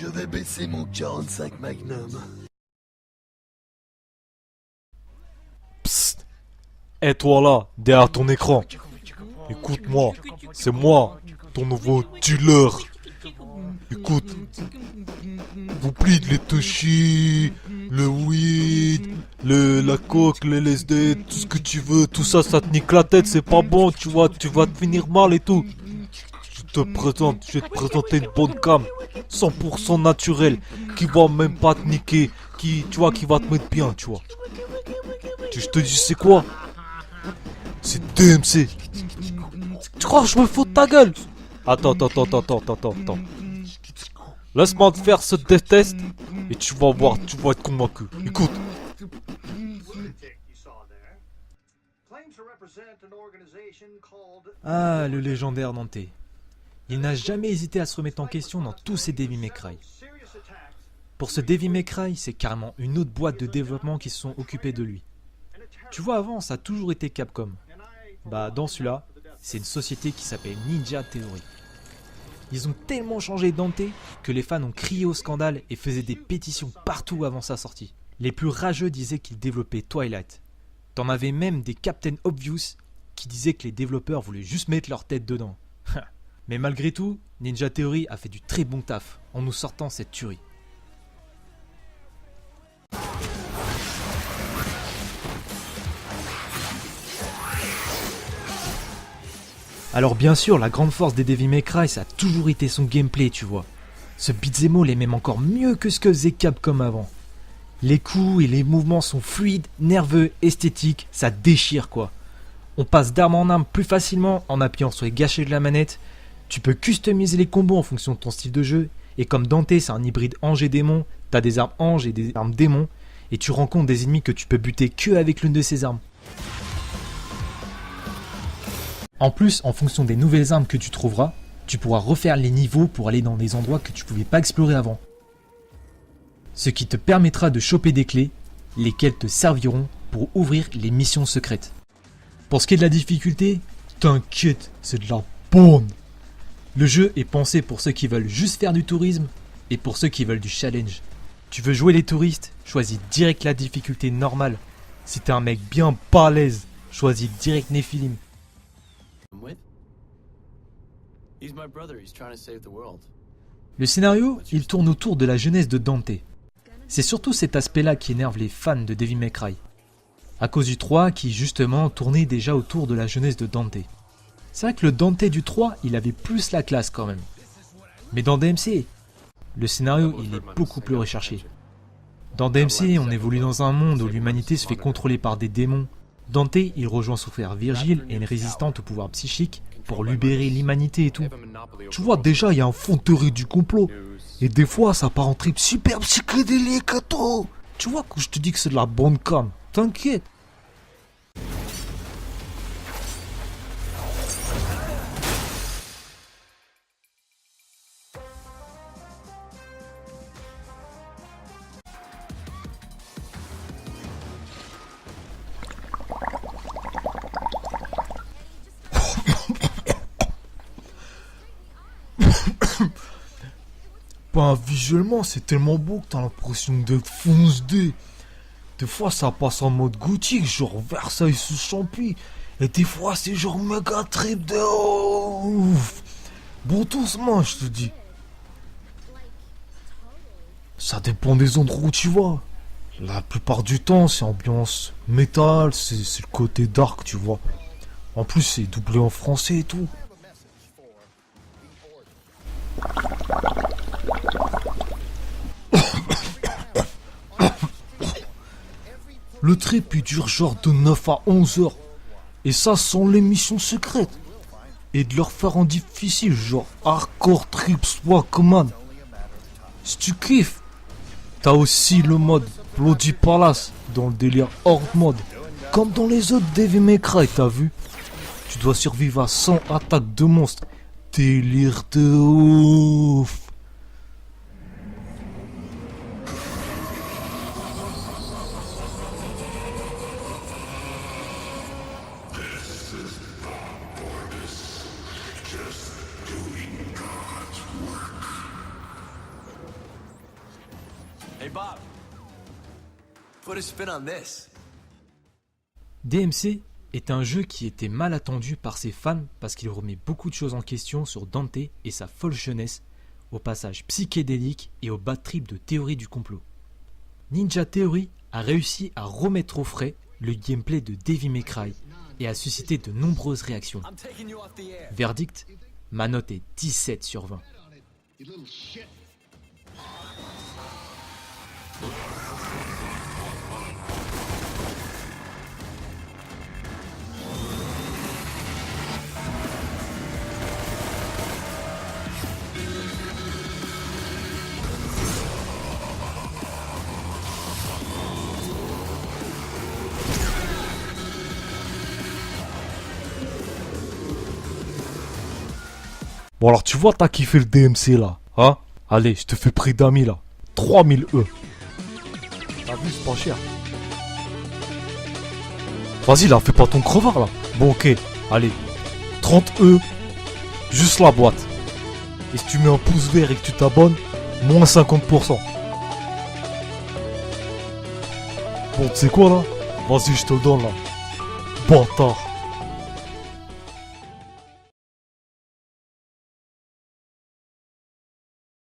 Je vais baisser mon 45 Magnum. Psst. Et toi là, derrière ton écran. Écoute-moi, c'est moi, ton nouveau dealer. Écoute, oublie les touchis, le weed, la coke, le LSD, tout ce que tu veux, tout ça, ça te nique la tête, c'est pas bon, tu vois, tu vas te finir mal et tout. Je vais te présenter une bonne cam, 100% naturelle, qui va même pas te niquer, tu vois, qui va te mettre bien, tu vois. Je te dis, c'est quoi? C'est DMC. Tu crois que je me fous de ta gueule? Attends. Laisse-moi te faire ce test et tu vas voir, tu vas être convaincu. Écoute. Ah, le légendaire Dante. Il n'a jamais hésité à se remettre en question dans tous ses Devil May Cry. Pour ce Devil May Cry, c'est carrément une autre boîte de développement qui se sont occupés de lui. Tu vois, avant, ça a toujours été Capcom. Bah, dans celui-là, c'est une société qui s'appelle Ninja Theory. Ils ont tellement changé Dante que les fans ont crié au scandale et faisaient des pétitions partout avant sa sortie. Les plus rageux disaient qu'ils développaient Twilight. T'en avais même des Captain Obvious qui disaient que les développeurs voulaient juste mettre leur tête dedans. Mais malgré tout, Ninja Theory a fait du très bon taf en nous sortant cette tuerie. Alors bien sûr, la grande force des Devil May Cry, ça a toujours été son gameplay, tu vois. Ce beat'em all est même encore mieux que ce que faisait Capcom avant. Les coups et les mouvements sont fluides, nerveux, esthétiques, ça déchire quoi. On passe d'arme en arme plus facilement en appuyant sur les gâchettes de la manette. Tu peux customiser les combos en fonction de ton style de jeu. Et comme Dante c'est un hybride ange et démon, t'as des armes anges et des armes démons. Et tu rencontres des ennemis que tu peux buter que avec l'une de ces armes. En plus, en fonction des nouvelles armes que tu trouveras, tu pourras refaire les niveaux pour aller dans des endroits que tu pouvais pas explorer avant. Ce qui te permettra de choper des clés, lesquelles te serviront pour ouvrir les missions secrètes. Pour ce qui est de la difficulté, t'inquiète, c'est de la bonne. Le jeu est pensé pour ceux qui veulent juste faire du tourisme et pour ceux qui veulent du challenge. Tu veux jouer les touristes, choisis direct la difficulté normale. Si t'es un mec bien balèze, choisis direct Nephilim. Le scénario, il tourne autour de la jeunesse de Dante. C'est surtout cet aspect-là qui énerve les fans de Devil May Cry. À cause du 3 qui justement tournait déjà autour de la jeunesse de Dante. C'est vrai que le Dante du 3, il avait plus la classe quand même. Mais dans DMC, le scénario, il est beaucoup plus recherché. Dans DMC, on évolue dans un monde où l'humanité se fait contrôler par des démons. Dante, il rejoint son frère Virgile et une résistante au pouvoir psychique pour libérer l'humanité et tout. Tu vois, déjà, il y a un fond de théorie du complot. Et des fois, ça part en trip super psychédélique et tout. Tu vois que je te dis que c'est de la bonne cam. T'inquiète. Ben, visuellement, c'est tellement beau que t'as l'impression d'être fonce-dé. Des fois, ça passe en mode gothique, genre Versailles sous Champy. Et des fois, c'est genre méga trip de ouf. Bon, doucement, je te dis. Ça dépend des endroits où tu vas. La plupart du temps, c'est ambiance métal, c'est le côté dark, tu vois. En plus, c'est doublé en français et tout. Le trip il dure genre de 9 à 11 heures. Et ça sans les missions secrètes. Et de leur faire en difficile, genre hardcore trip Swagman. Si tu kiffes, t'as aussi le mode Bloody Palace dans le délire horde mode. Comme dans les autres Devil May Cry, t'as vu? Tu dois survivre à 100 attaques de monstres. Délire de ouf. Hey Bob, put a spin on this. DMC est un jeu qui était mal attendu par ses fans parce qu'il remet beaucoup de choses en question sur Dante et sa folle jeunesse, au passage psychédélique et au bad trip de théorie du complot. Ninja Theory a réussi à remettre au frais le gameplay de Devil May Cry et a suscité de nombreuses réactions. Verdict, ma note est 17 sur 20. Bon alors tu vois t'as kiffé le DMC là, hein? Allez, je te fais prix d'amis là. 3000 E. T'as vu, c'est pas cher. Vas-y là, fais pas ton crevard là. Bon ok, allez. 30 E, juste la boîte. Et si tu mets un pouce vert et que tu t'abonnes, moins 50%. Bon, tu sais quoi là? Vas-y, je te le donne là. Bâtard.